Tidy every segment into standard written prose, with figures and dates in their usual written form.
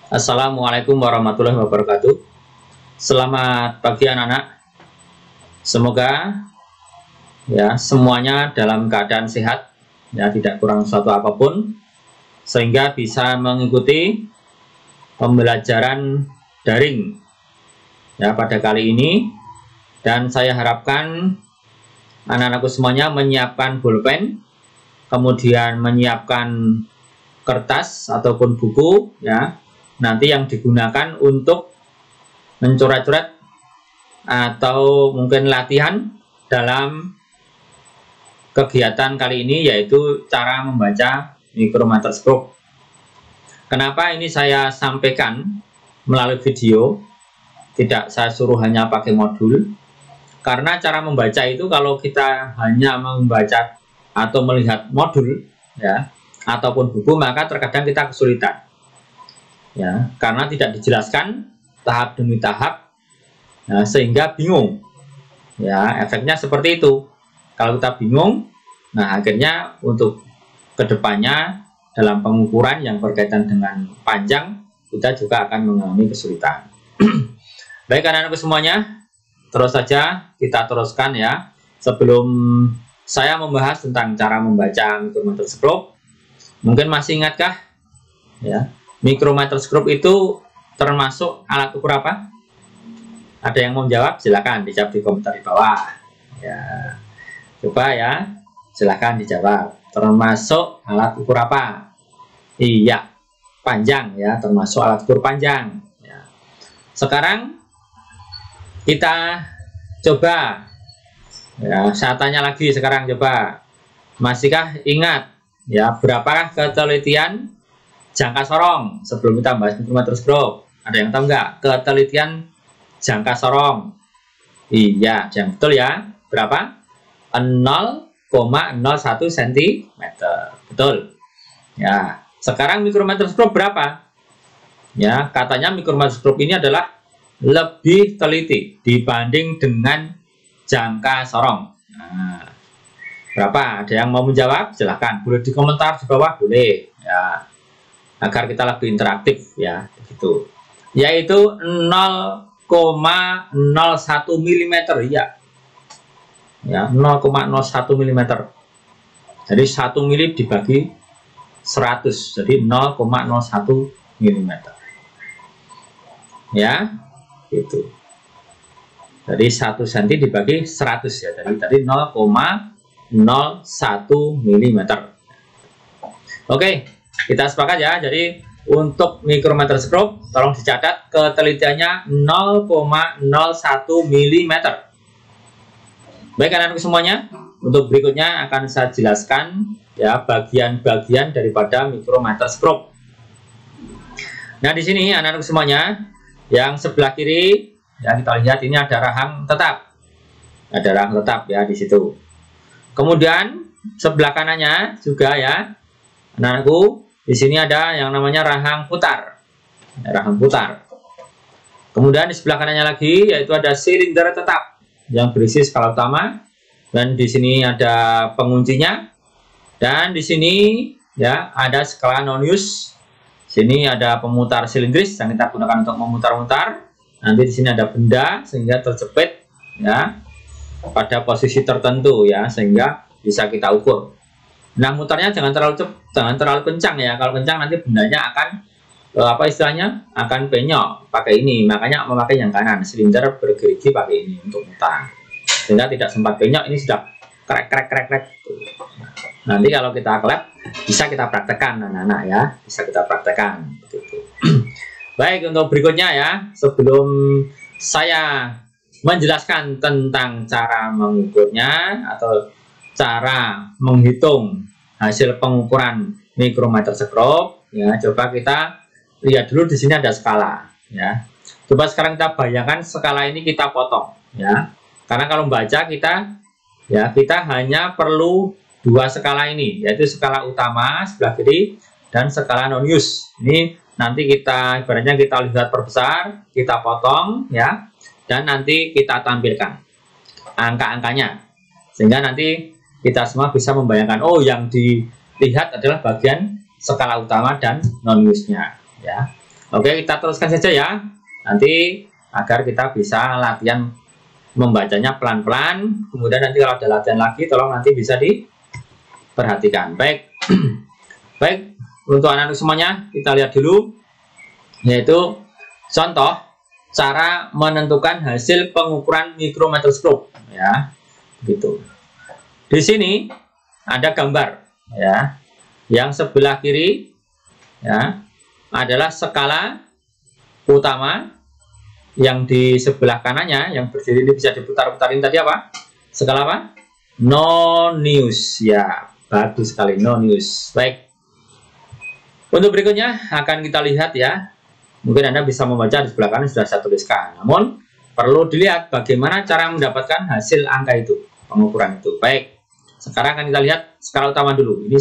Assalamualaikum warahmatullahi wabarakatuh. Selamat pagi anak-anak. Semoga ya semuanya dalam keadaan sehat, ya tidak kurang suatu apapun, sehingga bisa mengikuti pembelajaran daring ya pada kali ini. Dan saya harapkan anak-anakku semuanya menyiapkan pulpen, kemudian menyiapkan kertas ataupun buku ya, nanti yang digunakan untuk mencoret-coret atau mungkin latihan dalam kegiatan kali ini, yaitu cara membaca mikrometerskop. Kenapa ini saya sampaikan melalui video, tidak saya suruh hanya pakai modul? Karena cara membaca itu kalau kita hanya membaca atau melihat modul ya ataupun buku, maka terkadang kita kesulitan. Ya, karena tidak dijelaskan tahap demi tahap, ya, sehingga bingung. Ya, efeknya seperti itu. Kalau kita bingung, nah akhirnya untuk kedepannya dalam pengukuran yang berkaitan dengan panjang, kita juga akan mengalami kesulitan. Baik anak-anakku semuanya, terus saja kita teruskan ya. Sebelum saya membahas tentang cara membaca mikrometerskop, mungkin masih ingatkah? Ya. Mikrometerskop itu termasuk alat ukur apa? Ada yang mau menjawab? Silakan dijawab di komentar di bawah. Ya, coba ya, silakan dijawab. Termasuk alat ukur apa? Iya, panjang ya, termasuk alat ukur panjang. Ya. Sekarang kita coba. Ya, saya tanya lagi sekarang coba. Masihkah ingat? Ya, berapakah ketelitian jangka sorong? Sebelum kita bahas mikrometerskop, ada yang tahu nggak ketelitian jangka sorong? Iya, yang betul ya. Berapa? 0,01 cm. Betul. Ya, sekarang mikrometerskop berapa? Ya, katanya mikrometerskop ini adalah lebih teliti dibanding dengan jangka sorong. Nah, berapa? Ada yang mau menjawab? Silahkan, boleh di komentar di bawah, boleh ya, agar kita lebih interaktif ya, begitu. Yaitu 0,01 mm ya. Ya, 0,01 mm. Jadi 1 mili dibagi 100, jadi 0,01 mm. Ya, gitu. Jadi 1 cm dibagi 100 ya. Jadi tadi 0,01 mm. Oke. Kita sepakat ya, jadi untuk mikrometerskop tolong dicatat ketelitiannya 0,01 mm. Baik anak-anakku semuanya, untuk berikutnya akan saya jelaskan ya bagian-bagian daripada mikrometerskop. Nah, di sini anak-anakku semuanya, yang sebelah kiri ya kita lihat ini ada rahang tetap. Ada rahang tetap ya di situ. Kemudian sebelah kanannya juga ya, anak-anakku, di sini ada yang namanya rahang putar. Rahang putar. Kemudian di sebelah kanannya lagi yaitu ada silinder tetap yang berisi skala utama, dan di sini ada penguncinya, dan di sini ya ada skala non-use. Sini ada pemutar silindris yang kita gunakan untuk memutar-mutar. Nanti di sini ada benda sehingga terjepit ya pada posisi tertentu ya, sehingga bisa kita ukur. Nah, mutarnya jangan terlalu kencang ya. Kalau kencang nanti bendanya akan apa istilahnya? Akan penyok. Pakai ini, makanya memakai yang kanan. Silinder bergerigi pakai ini untuk mutar. Sehingga tidak sempat penyok, ini sudah krek. Nanti kalau kita klep bisa kita praktekkan anak-anak ya. Bisa kita praktekkan begitu. Baik, untuk berikutnya ya, sebelum saya menjelaskan tentang cara mengukurnya atau cara menghitung hasil pengukuran mikrometerskop ya, coba kita lihat dulu. Di sini ada skala ya. Coba sekarang kita bayangkan skala ini kita potong ya, karena kalau membaca kita hanya perlu dua skala ini, yaitu skala utama sebelah kiri dan skala non use. Ini nanti kita ibaratnya kita lihat perbesar, kita potong ya, dan nanti kita tampilkan angka-angkanya, sehingga nanti kita semua bisa membayangkan, oh yang dilihat adalah bagian skala utama dan non-use-nya ya. Oke, kita teruskan saja ya. Nanti agar kita bisa latihan membacanya pelan-pelan. Kemudian nanti kalau ada latihan lagi, tolong nanti bisa diperhatikan. Baik. Baik, untuk anak-anak semuanya, kita lihat dulu, yaitu contoh cara menentukan hasil pengukuran mikrometer stroke, ya, gitu. Di sini ada gambar, ya, yang sebelah kiri, ya, adalah skala utama, yang di sebelah kanannya yang berdiri ini bisa diputar-putarin tadi apa? Skala apa? Nonius, ya, bagus sekali, Nonius. Baik. Untuk berikutnya akan kita lihat ya. Mungkin Anda bisa membaca di sebelah kanan sudah saya tuliskan. Namun perlu dilihat bagaimana cara mendapatkan hasil angka itu, pengukuran itu. Baik. Sekarang akan kita lihat skala utama dulu. Ini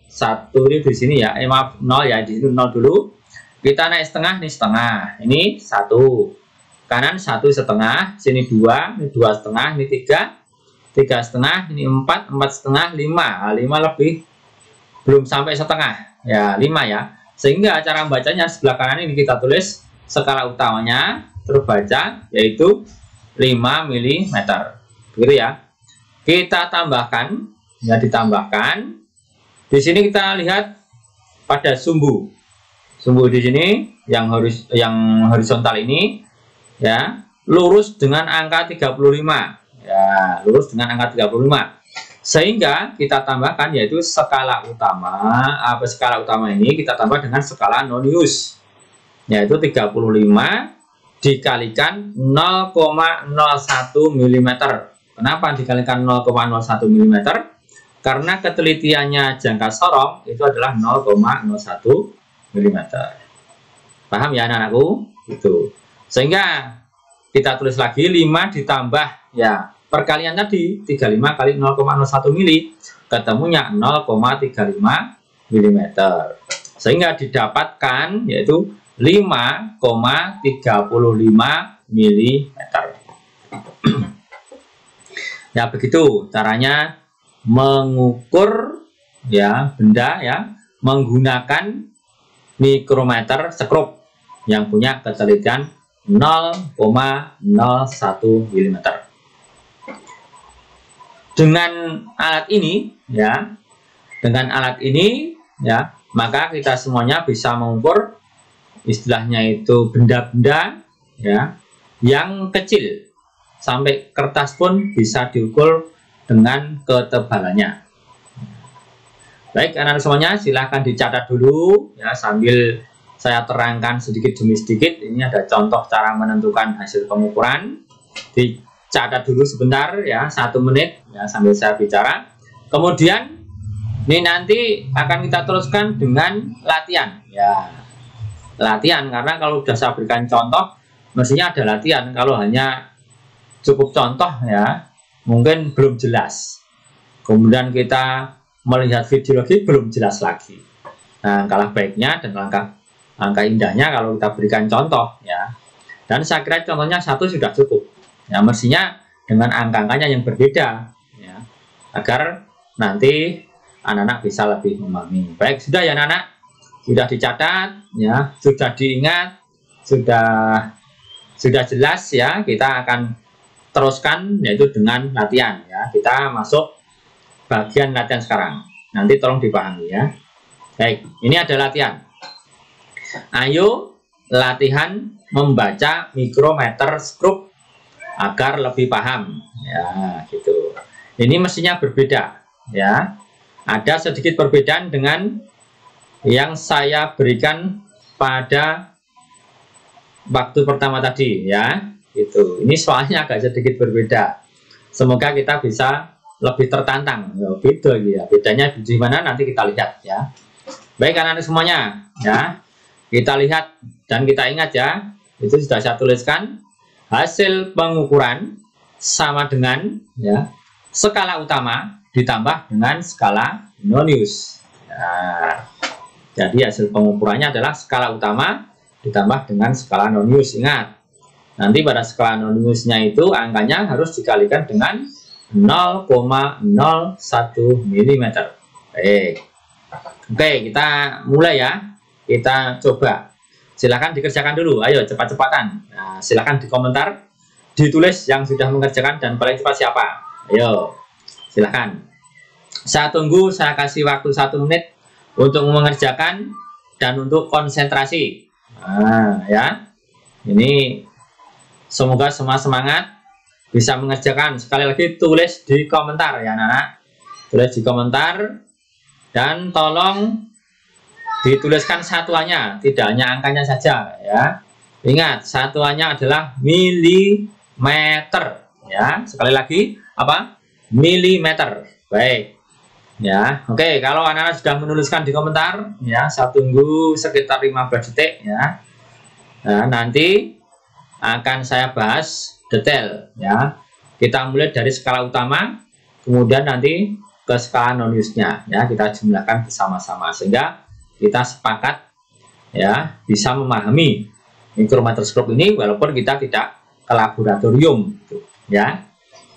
satu ini di sini ya. Maaf, 0 ya, di sini 0 dulu. Kita naik setengah, ini setengah. Ini 1. Kanan 1,5, sini 2, ini 2,5, ini 3, 3,5, ini 4, 4,5, 5. 5 lebih belum sampai setengah. Ya, 5 ya. Sehingga cara membacanya sebelah kanan ini kita tulis skala utamanya terbaca yaitu 5 mm. Begitu ya. Kita tambahkan, ya, ditambahkan. Di sini kita lihat pada sumbu. Sumbu di sini yang horizontal ini, ya, lurus dengan angka 35. Ya, lurus dengan angka 35. Sehingga kita tambahkan yaitu skala utama. Skala utama ini kita tambah dengan skala Nonius, yaitu 35 dikalikan 0,01 mm. Kenapa dikalikan 0,01 mm? Karena ketelitiannya jangka sorong itu adalah 0,01 mm. Paham ya anak-anakku? Gitu. Sehingga kita tulis lagi 5 ditambah, ya, perkalian tadi 35 kali 0,01 mili, ketemunya 0,35 mm. Sehingga didapatkan yaitu 5,35 mm. Ya, begitu caranya mengukur, ya, benda, ya, menggunakan mikrometer skrup yang punya ketelitian 0,01 mm. Dengan alat ini, ya, maka kita semuanya bisa mengukur, istilahnya itu benda-benda, ya, yang kecil. Sampai kertas pun bisa diukur dengan ketebalannya. Baik, anak-anak semuanya, silahkan dicatat dulu, ya, sambil saya terangkan sedikit demi sedikit. Ini ada contoh cara menentukan hasil pengukuran. Dicatat dulu sebentar, ya, 1 menit, ya, sambil saya bicara. Kemudian ini nanti akan kita teruskan dengan latihan, ya, latihan. Karena kalau sudah saya berikan contoh, mestinya ada latihan. Kalau hanya cukup contoh, ya, mungkin belum jelas. Kemudian kita melihat video lagi belum jelas lagi. Nah, kalah baiknya dan langkah indahnya kalau kita berikan contoh, ya. Dan saya kira contohnya 1 sudah cukup. Ya, mestinya dengan angka-angkanya yang berbeda, ya, agar nanti anak-anak bisa lebih memahami. Baik, sudah ya anak-anak, sudah dicatat, ya, sudah diingat, sudah jelas, ya. Kita akan teruskan yaitu dengan latihan, ya. Kita masuk bagian latihan sekarang. Nanti tolong dipahami, ya. Baik, ini ada latihan. Ayo latihan membaca mikrometer skrup agar lebih paham, ya, gitu. Ini mestinya berbeda, ya. Ada sedikit perbedaan dengan yang saya berikan pada waktu pertama tadi, ya. Gitu. Ini soalnya agak sedikit berbeda. Semoga kita bisa lebih tertantang. Ya, beda, ya. Bedanya di mana nanti kita lihat, ya. Baik, anak-anak semuanya, ya. Kita lihat dan kita ingat, ya. Itu sudah saya tuliskan. Hasil pengukuran sama dengan, ya, skala utama ditambah dengan skala Nonius. Ya. Jadi hasil pengukurannya adalah skala utama ditambah dengan skala Nonius. Ingat. Nanti pada skala Noniusnya itu angkanya harus dikalikan dengan 0,01 mm. Baik. Oke, kita mulai, ya. Kita coba. Silahkan dikerjakan dulu, ayo cepat-cepatan. Nah, silahkan di komentar, ditulis yang sudah mengerjakan dan paling cepat siapa. Ayo, silahkan. Saya tunggu, saya kasih waktu 1 menit untuk mengerjakan dan untuk konsentrasi. Nah, ya, ini semoga semua semangat bisa mengerjakan. Sekali lagi tulis di komentar ya anak-anak, tulis di komentar dan tolong dituliskan satuannya, tidak hanya angkanya saja ya. Ingat, satuannya adalah milimeter ya. Sekali lagi apa? Milimeter. Baik. Ya, oke. Kalau anak-anak sudah menuliskan di komentar ya, saya tunggu sekitar 15 detik ya. Nah, nanti akan saya bahas detail ya. Kita mulai dari skala utama, kemudian nanti ke skala non-use-nya ya, kita jumlahkan bersama-sama sehingga kita sepakat ya bisa memahami mikrometroskop ini walaupun kita tidak ke laboratorium gitu, ya.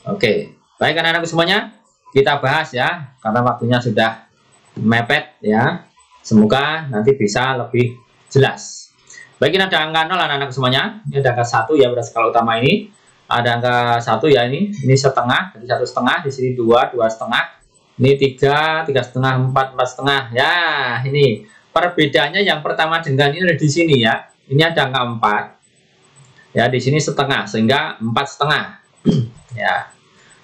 Oke, baik anak-anak semuanya, kita bahas ya karena waktunya sudah mepet ya. Semoga nanti bisa lebih jelas. Baik, ini ada angka 0 anak-anak semuanya. Ini ada angka 1 ya pada skala utama ini. Ada angka 1 ya ini setengah, jadi 1,5, di sini 2, 2,5. Ini 3, 3,5, 4, 4,5. Ya, ini perbedaannya yang pertama dengan ini ada di sini ya. Ini ada angka 4. Ya, di sini setengah sehingga 4,5. Ya.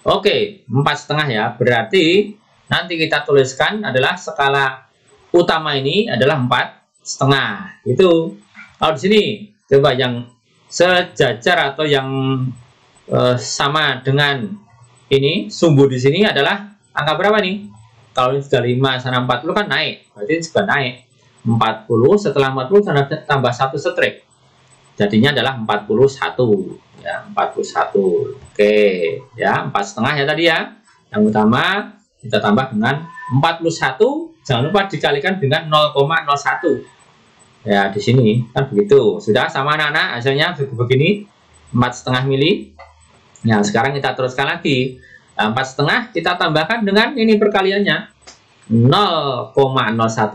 Oke, 4,5 ya. Berarti nanti kita tuliskan adalah skala utama ini adalah 4,5. Itu. Kalau di sini coba yang sejajar atau yang sama dengan ini sumbu di sini adalah angka berapa nih? Kalau ini sudah 5 sana 40 kan naik, berarti ini juga naik 40, setelah 40 tambah 1 strike, jadinya adalah 41 ya, 41. Oke ya, 4,5 ya tadi ya. Yang utama kita tambah dengan 41, jangan lupa dikalikan dengan 0,01 ya, di sini kan begitu. Sudah sama anak-anak, hasilnya begini 4,5 mili. Nah, sekarang kita teruskan lagi. 4,5 kita tambahkan dengan ini perkaliannya 0,01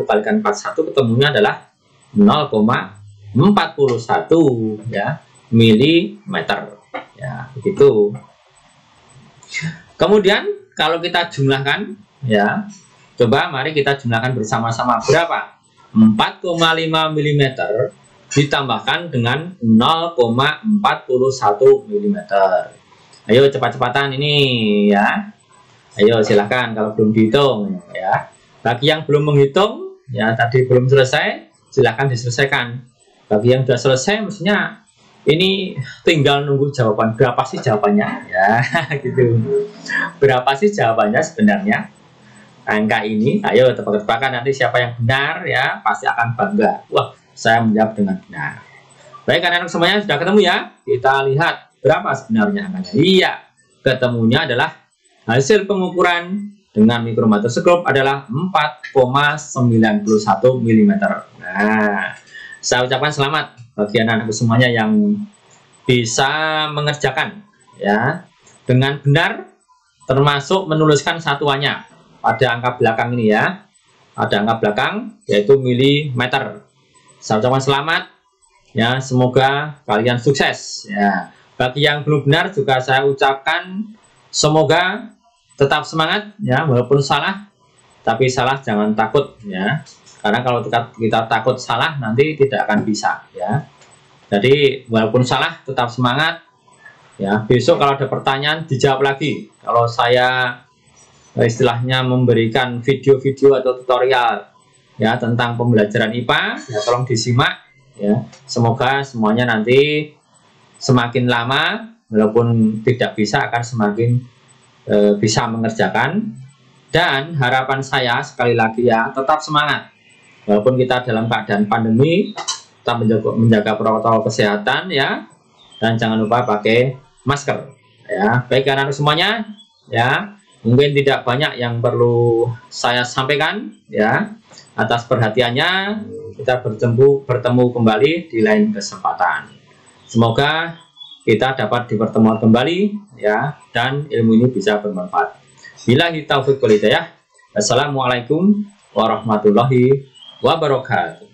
kalikan 41, ketemunya adalah 0,41 ya milimeter ya, begitu. Kemudian kalau kita jumlahkan ya, coba mari kita jumlahkan bersama-sama. Berapa? 4,5 mm ditambahkan dengan 0,41 mm. Ayo cepat-cepatan ini ya. Ayo silahkan kalau belum dihitung ya. Bagi yang belum menghitung ya, tadi belum selesai, silahkan diselesaikan. Bagi yang sudah selesai, maksudnya ini tinggal nunggu jawaban. Berapa sih jawabannya ya? Gitu. Berapa sih jawabannya sebenarnya angka ini? Ayo tebak-tebakan, nanti siapa yang benar ya pasti akan bangga. Wah, saya menjawab dengan benar. Baik anak-anak semuanya, sudah ketemu ya? Kita lihat berapa sebenarnya angkanya. Iya, ketemunya adalah hasil pengukuran dengan mikrometroskop adalah 4,91 mm. Nah, saya ucapkan selamat bagi anak-anak semuanya yang bisa mengerjakan ya dengan benar, termasuk menuliskan satuannya pada angka belakang ini ya. Ada angka belakang yaitu milimeter. Saya ucapkan selamat ya, semoga kalian sukses ya. Bagi yang belum benar juga saya ucapkan semoga tetap semangat ya, walaupun salah, tapi salah jangan takut ya, karena kalau kita takut salah nanti tidak akan bisa ya. Jadi walaupun salah tetap semangat ya. Besok kalau ada pertanyaan dijawab lagi. Kalau saya istilahnya memberikan video-video atau tutorial ya tentang pembelajaran IPA ya, tolong disimak ya. Semoga semuanya nanti semakin lama walaupun tidak bisa akan semakin bisa mengerjakan. Dan harapan saya sekali lagi ya, tetap semangat walaupun kita dalam keadaan pandemi, tetap menjaga protokol kesehatan ya, dan jangan lupa pakai masker ya. Baik anak-anak semuanya ya, mungkin tidak banyak yang perlu saya sampaikan ya. Atas perhatiannya, kita bertemu kembali di lain kesempatan. Semoga kita dapat dipertemukan kembali ya, dan ilmu ini bisa bermanfaat. Billahi taufiq wal hidayah. Assalamualaikum warahmatullahi wabarakatuh.